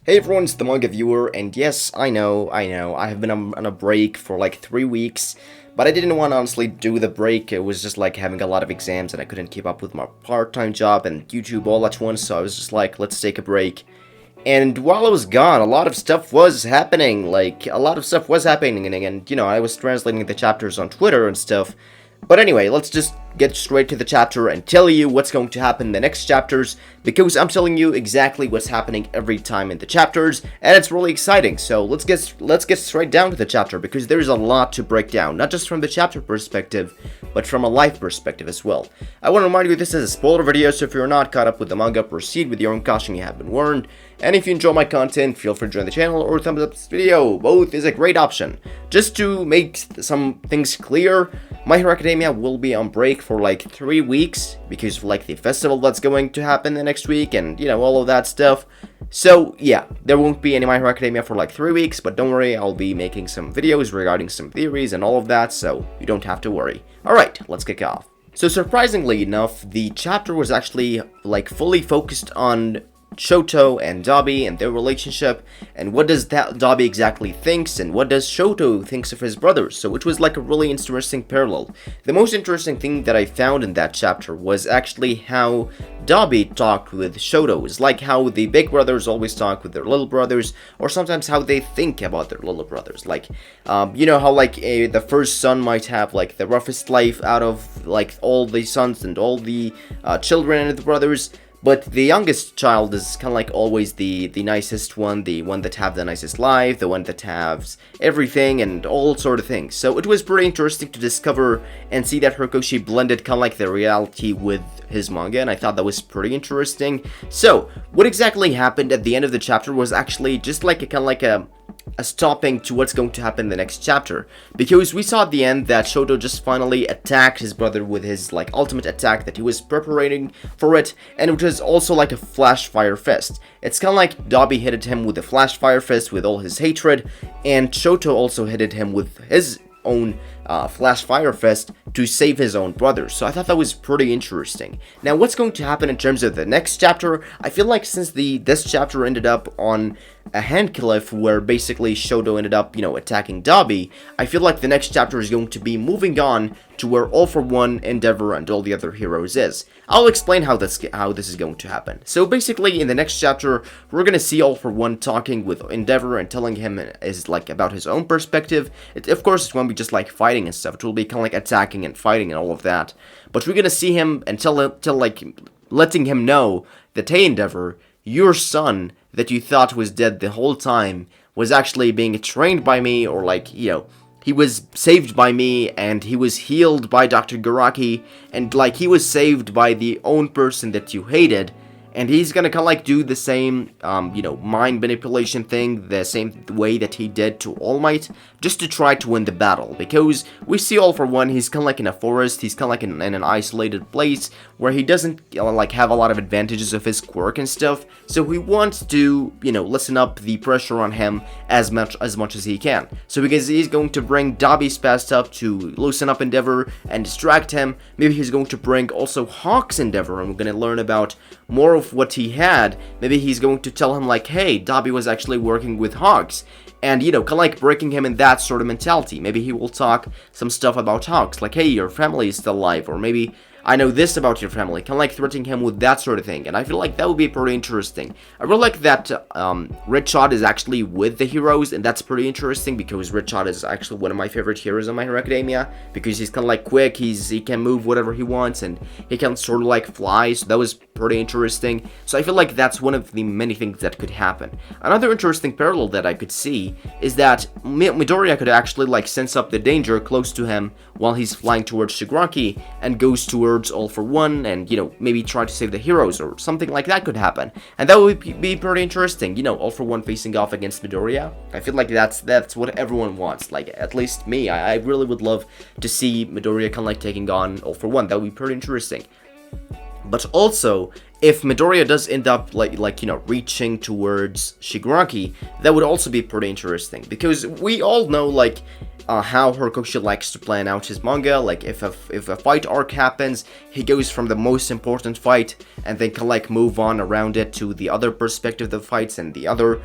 Hey everyone, it's the Manga Viewer, and yes, I know, I have been on a break for like 3 weeks, but I didn't want to honestly do the break. It was just like having a lot of exams and I couldn't keep up with my part-time job and YouTube all at once, so I was just like, let's take a break. And while I was gone, a lot of stuff was happening, and I was translating the chapters on Twitter and stuff. But anyway, let's just get straight to the chapter and tell you what's going to happen in the next chapters, because I'm telling you exactly what's happening every time in the chapters, and it's really exciting. So let's get straight down to the chapter, because there's a lot to break down, not just from the chapter perspective, but from a life perspective as well. I want to remind you this is a spoiler video, so if you're not caught up with the manga, proceed with your own caution, you have been warned. And if you enjoy my content, feel free to join the channel or thumbs up this video. Both is a great option. Just to make some things clear, My Hero Academia will be on break for like 3 weeks because of like the festival that's going to happen the next week and all of that stuff. So yeah, there won't be any My Hero Academia for like 3 weeks, but don't worry, I'll be making some videos regarding some theories and all of that, so you don't have to worry. Alright, let's kick off. So surprisingly enough, the chapter was actually like fully focused on Shoto and Dabi and their relationship, and what does that Dabi exactly thinks, and what does Shoto thinks of his brothers. So it was like a really interesting parallel. The most interesting thing that I found in that chapter was actually how Dabi talked with Shoto. It's like how the big brothers always talk with their little brothers, or sometimes how they think about their little brothers. Like, how like the first son might have like the roughest life out of like all the sons and all the children and the brothers. But the youngest child is kind of like always the nicest one, the one that have the nicest life, the one that has everything and all sort of things. So it was pretty interesting to discover and see that Horikoshi blended kind of like the reality with his manga, and I thought that was pretty interesting. So what exactly happened at the end of the chapter was actually just like a kind of like a stopping to what's going to happen in the next chapter, because we saw at the end that Shoto just finally attacked his brother with his like ultimate attack that he was preparing for it, and it was also like a flash fire fist. It's kind of like Dabi hit him with a flash fire fist with all his hatred, and Shoto also hit him with his own flash fire fist to save his own brother. So I thought that was pretty interesting. Now what's going to happen in terms of the next chapter? I feel like since this chapter ended up on a hand cliff where basically Shoto ended up attacking Dabi, I feel like the next chapter is going to be moving on to where All for One, Endeavor, and all the other heroes is. I'll explain how this is going to happen. So basically, in the next chapter, we're gonna see All for One talking with Endeavor and telling him about his own perspective. Of course, it won't be just like fighting and stuff. It will be kind of like attacking and fighting and all of that. But we're gonna see him and letting him know that, hey, Endeavor, your son that you thought was dead the whole time was actually being trained by me, or he was saved by me, and he was healed by Dr. Garaki, and he was saved by the own person that you hated, and he's gonna kind of do the same, mind manipulation thing, the same way that he did to All Might, just to try to win the battle. Because we see All for One, he's kind of in a forest, he's kind of in an isolated place, where he doesn't, have a lot of advantages of his quirk and stuff, so he wants to, lessen up the pressure on him as much as he can. So because he's going to bring Dabi's past up to loosen up Endeavor and distract him, maybe he's going to bring also Hawk's Endeavor, and we're going to learn about more of what he had. Maybe he's going to tell him hey, Dabi was actually working with Hawks, and kind of breaking him in that sort of mentality. Maybe he will talk some stuff about Hawks, hey, your family is still alive, or maybe I know this about your family, kind of threatening him with that sort of thing, and I feel like that would be pretty interesting. I really like that Red Shot is actually with the heroes, and that's pretty interesting, because Red Shot is actually one of my favorite heroes in My Hero Academia, because he's kind of quick, he can move whatever he wants, and he can sort of fly, so that was pretty interesting. So I feel like that's one of the many things that could happen. Another interesting parallel that I could see is that Midoriya could actually sense up the danger close to him while he's flying towards Shigaraki, and goes towards All for One, and maybe try to save the heroes, or something like that could happen, and that would be pretty interesting. All for One facing off against Midoriya. I feel like that's what everyone wants, at least me. I really would love to see Midoriya kind of taking on All for One. That would be pretty interesting. But also, if Midoriya does end up reaching towards Shigaraki, that would also be pretty interesting, because we all know how Horikoshi likes to plan out his manga. Like if a fight arc happens, he goes from the most important fight and then can like move on around it to the other perspective of the fights and the other,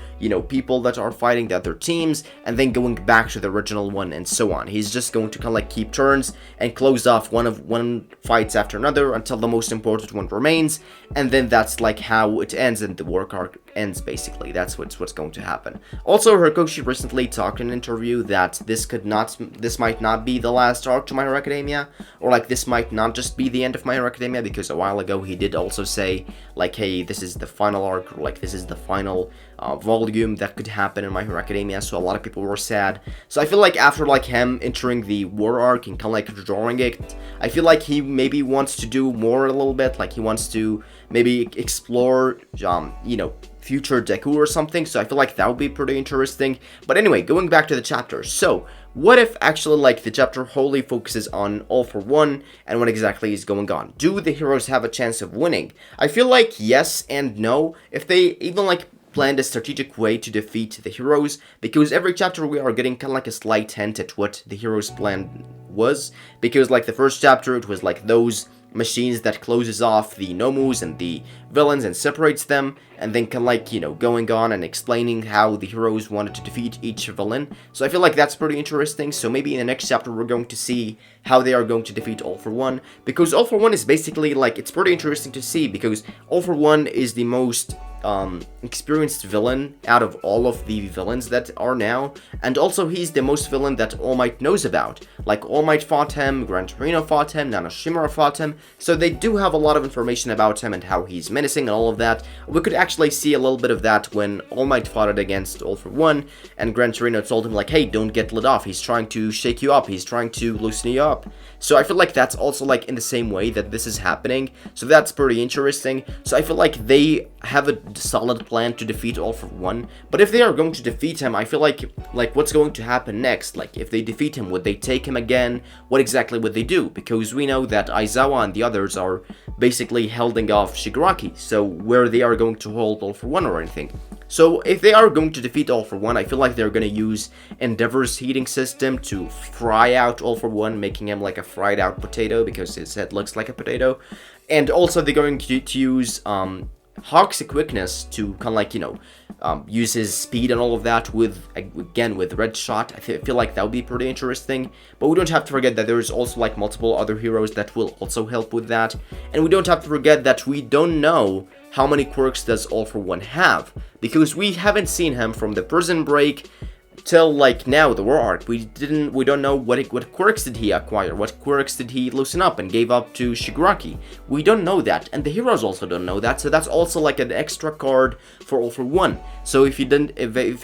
people that are fighting, the other teams, and then going back to the original one and so on. He's just going to kind of like keep turns and close off one fights after another until the most important one remains, and then that's like how it ends and the work arc ends. Basically, that's what's going to happen. Also, Horikoshi recently talked in an interview that this might not be the last arc to My Hero Academia, or like this might not just be the end of My Hero Academia, because a while ago he did also say like, hey, this is the final arc, or like this is the final volume that could happen in My Hero Academia. So a lot of people were sad. So I feel like after like him entering the war arc and kind of like drawing it, I feel like he maybe wants to do more a little bit. Like he wants to maybe explore future Deku or something, so I feel like that would be pretty interesting. But anyway, going back to the chapter, so what if actually like the chapter wholly focuses on All For One and what exactly is going on? Do the heroes have a chance of winning? I feel like yes and no, if they even like planned a strategic way to defeat the heroes, because every chapter we are getting kind of like a slight hint at what the heroes' plan was, because like the first chapter it was like those machines that closes off the Nomus and the villains and separates them, and then can like, going on and explaining how the heroes wanted to defeat each villain. So I feel like that's pretty interesting. So maybe in the next chapter we're going to see how they are going to defeat All For One, because All For One is basically like, it's pretty interesting to see, because All For One is the most experienced villain out of all of the villains that are now, and also he's the most villain that All Might knows about. Like All Might fought him, Gran Torino fought him, Nanoshimura fought him, so they do have a lot of information about him and how he's menacing and all of that. We could actually see a little bit of that when All Might fought it against All For One, and Gran Torino told him like, hey, don't get lit off, he's trying to shake you up, he's trying to loosen you up. So I feel like that's also like in the same way that this is happening, so that's pretty interesting. So I feel like they have a solid plan to defeat All For One, but if they are going to defeat him, I feel like what's going to happen next? Like if they defeat him, would they take him again? What exactly would they do? Because we know that Aizawa and the others are basically holding off Shigaraki, so where they are going to hold All For One or anything. So if they are going to defeat All For One, I feel like they're going to use Endeavor's heating system to fry out All For One, making him like a fried out potato because his head looks like a potato. And also they're going to use Hawk's quickness to kind of like, use his speed and all of that with, again, with Red Shot. I feel like that would be pretty interesting. But we don't have to forget that there's also like multiple other heroes that will also help with that. And we don't have to forget that we don't know how many quirks does All For One have, because we haven't seen him from the prison break till like now, the war arc. We don't know what quirks did he acquire, what quirks did he loosen up and gave up to Shigaraki. We don't know that, and the heroes also don't know that, so that's also like an extra card for All For One. So if he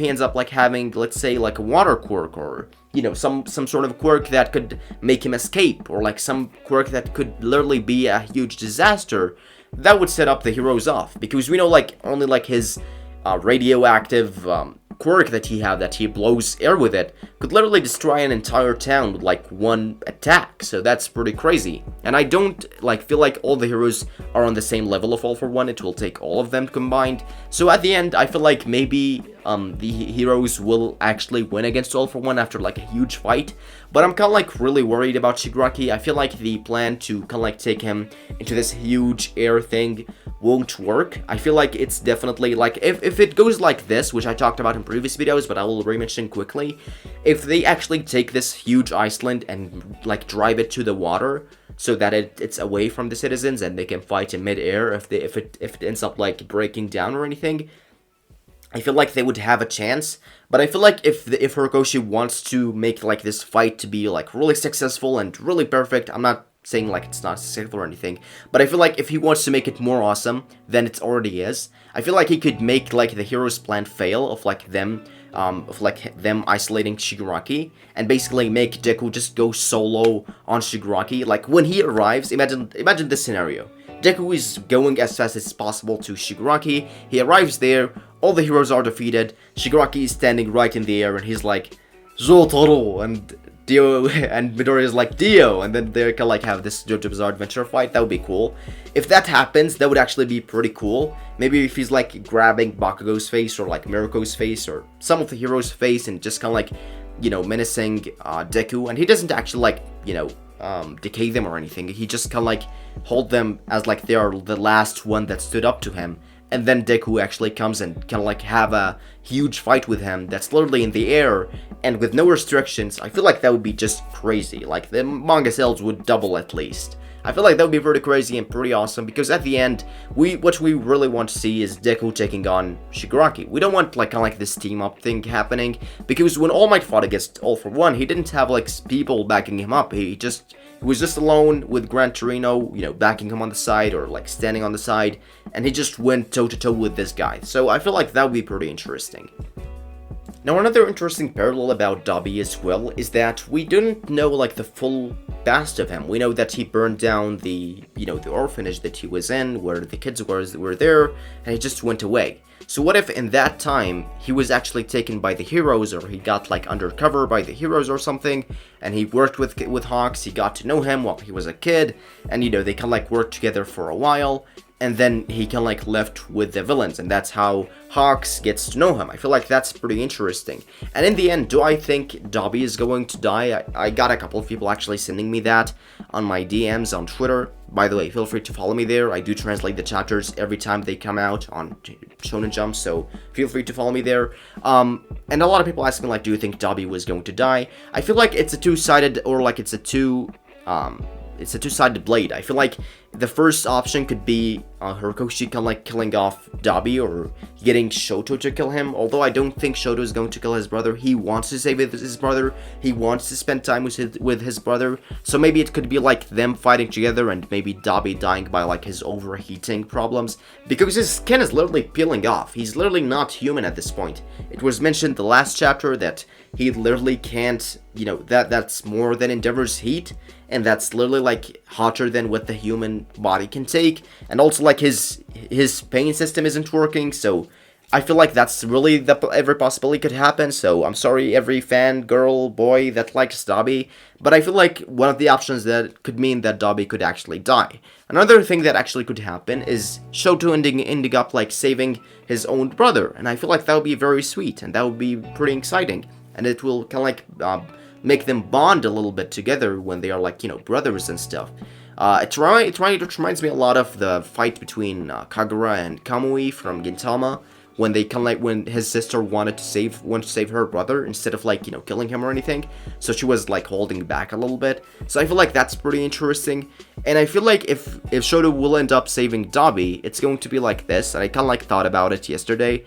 ends up like having, let's say, like a water quirk, or some sort of quirk that could make him escape, or like some quirk that could literally be a huge disaster, that would set up the heroes off, because we know like only like his radioactive quirk that he blows air with it could literally destroy an entire town with like one attack. So that's pretty crazy, and I don't feel like all the heroes are on the same level of All For One. It will take all of them combined. So at the end, I feel like maybe the heroes will actually win against All For One after like a huge fight, but I'm kind of like really worried about Shigaraki. I feel like the plan to kind of like take him into this huge air thing won't work. I feel like it's definitely like, if it goes like this, which I talked about in previous videos, but I will re-mention quickly, if they actually take this huge Iceland and like drive it to the water so that it's away from the citizens and they can fight in mid-air, if it ends up like breaking down or anything, I feel like they would have a chance. But I feel like if Horikoshi wants to make like this fight to be like really successful and really perfect, I'm not saying like it's not successful or anything, but I feel like if he wants to make it more awesome than it already is, I feel like he could make like the hero's plan fail of like them isolating Shigaraki, and basically make Deku just go solo on Shigaraki. Like when he arrives, imagine this scenario. Deku is going as fast as possible to Shigaraki, he arrives there, all the heroes are defeated, Shigaraki is standing right in the air and he's like, Zotaro, and Dio and Midori is like, Dio, and then they can like have this JoJo Bizarre Adventure fight. That would be cool. If that happens, that would actually be pretty cool. Maybe if he's like grabbing Bakugo's face or like Miruko's face or some of the heroes' face and just kind of like menacing Deku, and he doesn't actually like, decay them or anything. He just kind of like hold them as like they are the last one that stood up to him. And then Deku actually comes and kind of like have a huge fight with him that's literally in the air and with no restrictions. I feel like that would be just crazy. Like the manga sales would double at least. I feel like that would be pretty crazy and pretty awesome, because at the end, what we really want to see is Deku taking on Shigaraki. We don't want like kind of like this team up thing happening, because when All Might fought against All for One, he didn't have like people backing him up. He was just alone with Gran Torino, backing him on the side or like standing on the side, and he just went toe to toe with this guy. So I feel like that would be pretty interesting. Now, another interesting parallel about Dabi as well is that we didn't know like the full past of him. We know that he burned down the orphanage that he was in, where the kids were there, and he just went away. So what if in that time he was actually taken by the heroes, or he got like undercover by the heroes or something, and he worked with Hawks, he got to know him while he was a kid, and they kind of like worked together for a while, and then he kind of like left with the villains, and that's how Hawks gets to know him. I feel like that's pretty interesting. And in the end, do I think Dabi is going to die? I got a couple of people actually sending me that on my DMs on Twitter. By the way, feel free to follow me there. I do translate the chapters every time they come out on Shonen Jump, so feel free to follow me there. And a lot of people asking like, do you think Dabi was going to die? I feel like it's a two-sided, or like it's a two-sided blade. I feel like the first option could be Horikoshi kind of like killing off Dabi, or getting Shoto to kill him. Although I don't think Shoto is going to kill his brother. He wants to save his brother. He wants to spend time with his brother. So maybe it could be like them fighting together, and maybe Dabi dying by like his overheating problems, because his skin is literally peeling off. He's literally not human at this point. It was mentioned the last chapter that he literally can't, that's more than Endeavor's heat, and that's literally like hotter than what the human body can take, and also like his pain system isn't working. So I feel like that's really every possibility could happen. So I'm sorry every fan, girl, boy that likes Dabi, but I feel like one of the options that could mean that Dabi could actually die. Another thing that actually could happen is Shoto ending up like saving his own brother, and I feel like that would be very sweet, and that would be pretty exciting, and it will kind of like make them bond a little bit together when they are like, brothers and stuff. It reminds me a lot of the fight between Kagura and Kamui from Gintama, when they kind of like, when his sister wanted to save her brother instead of like, killing him or anything. So she was like holding back a little bit. So I feel like that's pretty interesting. And I feel like if Shoto will end up saving Dabi, it's going to be like this. And I kind of like thought about it yesterday.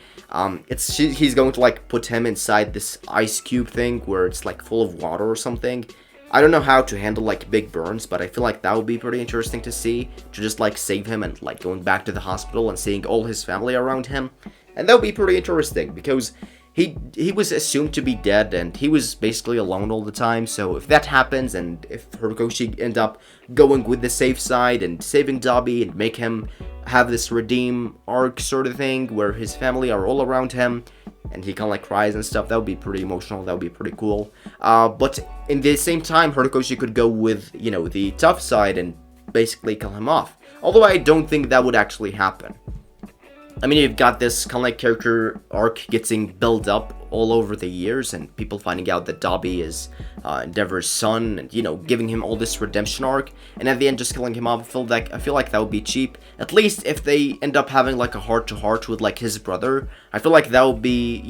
He's going to like put him inside this ice cube thing where it's like full of water or something. I don't know how to handle like big burns, but I feel like that would be pretty interesting to see, to just like save him and like going back to the hospital and seeing all his family around him. And that would be pretty interesting, because he was assumed to be dead, and he was basically alone all the time. So if that happens, and if Horikoshi end up going with the safe side and saving Dabi and make him have this redeem arc sort of thing where his family are all around him and he kind of like cries and stuff, that would be pretty emotional. That would be pretty cool. But in the same time, Horikoshi could go with, the tough side and basically kill him off. Although I don't think that would actually happen. I mean, you've got this kind of like character arc getting built up all over the years, and people finding out that Dabi is Endeavor's son, and giving him all this redemption arc, and at the end just killing him off. I feel like that would be cheap. At least if they end up having like a heart-to-heart with like his brother, I feel like that would be,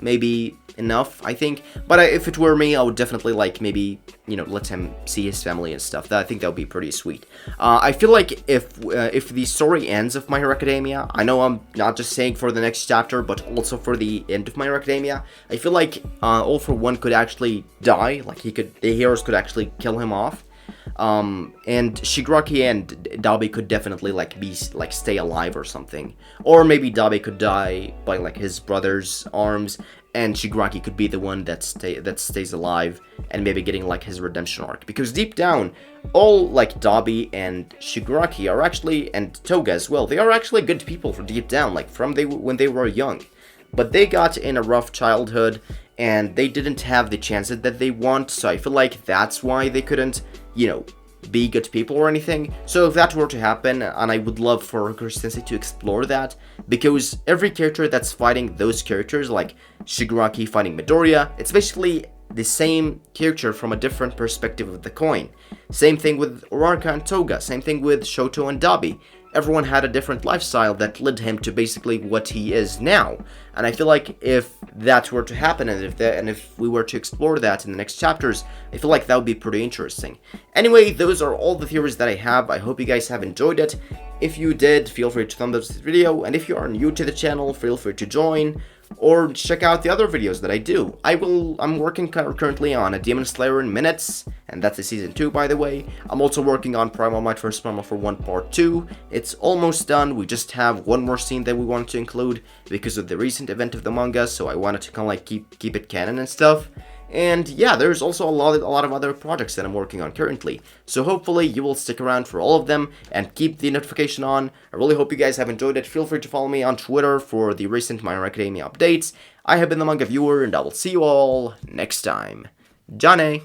maybe enough, I think. But if it were me, I would definitely like maybe, let him see his family and stuff. I think that would be pretty sweet. I feel like if the story ends of My Hero Academia, I know I'm not just saying for the next chapter, but also for the end of My Hero Academia, I feel like All for One could actually die. Like the heroes could actually kill him off. And Shigaraki and Dabi could definitely stay alive or something. Or maybe Dabi could die by like his brother's arms, and Shigaraki could be the one that stays alive and maybe getting like his redemption arc. Because deep down, all like Dabi and Shigaraki are actually, and Toga as well, they are actually good people for deep down, like from when they were young. But they got in a rough childhood, and they didn't have the chances that they want, so I feel like that's why they couldn't, be good people or anything. So if that were to happen, and I would love for Sensei to explore that, because every character that's fighting those characters, like Shigaraki fighting Midoriya, it's basically the same character from a different perspective of the coin. Same thing with Uraraka and Toga, same thing with Shoto and Dabi. Everyone had a different lifestyle that led him to basically what he is now. And I feel like if that were to happen, and if we were to explore that in the next chapters, I feel like that would be pretty interesting. Anyway, those are all the theories that I have. I hope you guys have enjoyed it. If you did, feel free to thumbs up this video, and if you are new to the channel, feel free to join, or check out the other videos that I do. I'm working currently on a Demon Slayer in Minutes, and that's the season 2, by the way. I'm also working on Primal Might vs. Primal for 1 Part 2. It's almost done. We just have one more scene that we wanted to include because of the recent event of the manga, so I wanted to kind of like keep it canon and stuff. And yeah, there's also a lot of other projects that I'm working on currently. So hopefully you will stick around for all of them and keep the notification on. I really hope you guys have enjoyed it. Feel free to follow me on Twitter for the recent My Hero Academia updates. I have been the Manga Viewer, and I will see you all next time. Jane!